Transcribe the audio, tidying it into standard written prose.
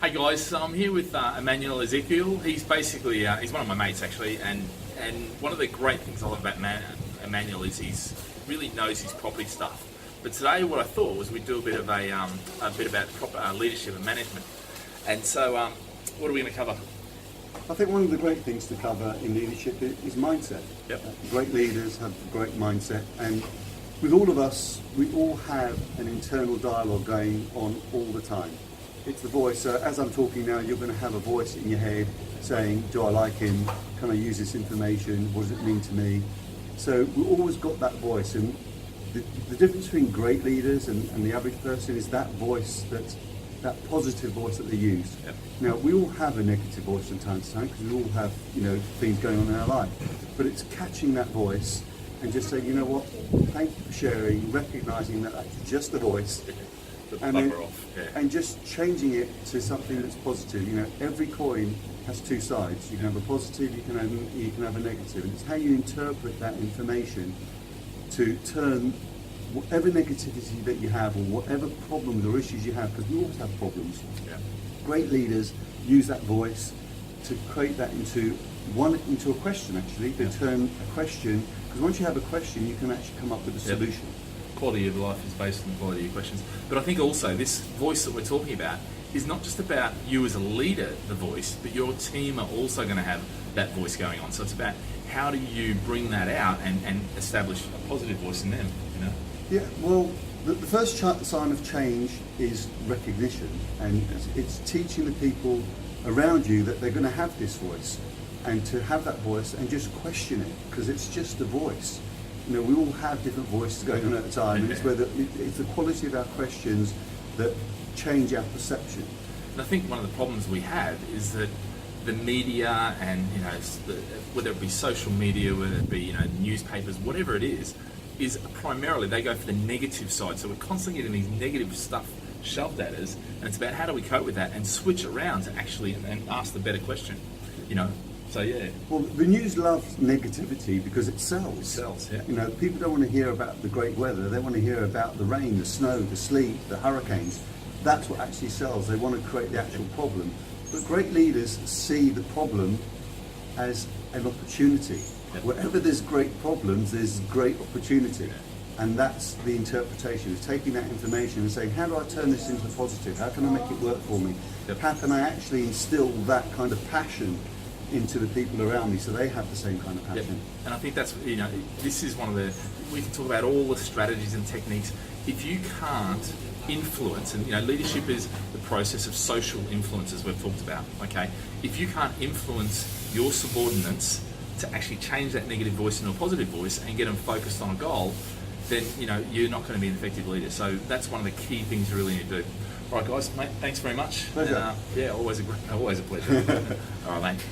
Hey guys, so I'm here with Immanuel Ezekiel. He's basically, he's one of my mates actually, and one of the great things I love about Immanuel is he's really knows his property stuff. But today what I thought was we'd do a bit about proper leadership and management. And so what are we going to cover? I think one of the great things to cover in leadership is mindset. Yep. Great leaders have a great mindset, and with all of us, we all have an internal dialogue going on all the time. It's the voice. So as I'm talking now, you're going to have a voice in your head saying, do I like him? Can I use this information? What does it mean to me? So we've always got that voice, and the difference between great leaders and the average person is that voice, that positive voice that they use. Yep. Now, we all have a negative voice from time to time because we all have, things going on in our life. But it's catching that voice and just saying, you know what, thank you for sharing, recognising that that's just a voice. And just changing it to something that's positive. Every coin has two sides. You can have a positive, you can have a negative. And it's how you interpret that information to turn whatever negativity that you have or whatever problems or issues you have, because we always have problems. Yeah. Great leaders use that voice to create that into a question, actually. They turn a question, because once you have a question, you can actually come up with a solution. Quality of life is based on the quality of your questions. But I think also this voice that we're talking about is not just about you as a leader, the voice, but your team are also going to have that voice going on. So it's about how do you bring that out and establish a positive voice in them, Yeah, well, the first sign of change is recognition, and it's teaching the people around you that they're going to have this voice, and to have that voice and just question it, because it's just a voice. We all have different voices going on at a time, and it's the quality of our questions that change our perception. And I think one of the problems we have is that the media and whether it be social media, whether it be newspapers, whatever it is primarily they go for the negative side. So we're constantly getting these negative stuff shoved at us, and it's about how do we cope with that and switch around to actually and ask the better question. So yeah. Well, the news loves negativity because it sells. It sells, yeah. People don't want to hear about the great weather. They want to hear about the rain, the snow, the sleet, the hurricanes. That's what actually sells. They want to create the actual problem. But great leaders see the problem as an opportunity. Yep. Wherever there's great problems, there's great opportunity. Yeah. And that's the interpretation, is taking that information and saying, how do I turn this into positive? How can I make it work for me? Yep. How can I actually instill that kind of passion into the people around me so they have the same kind of passion? Yep. And I think that's, this is one of the, we can talk about all the strategies and techniques. If you can't influence, and leadership is the process of social influence, as we've talked about, okay? If you can't influence your subordinates to actually change that negative voice into a positive voice and get them focused on a goal, then you're not going to be an effective leader. So that's one of the key things you really need to do. All right, guys, mate, thanks very much. Pleasure. And, always a pleasure. All right, mate.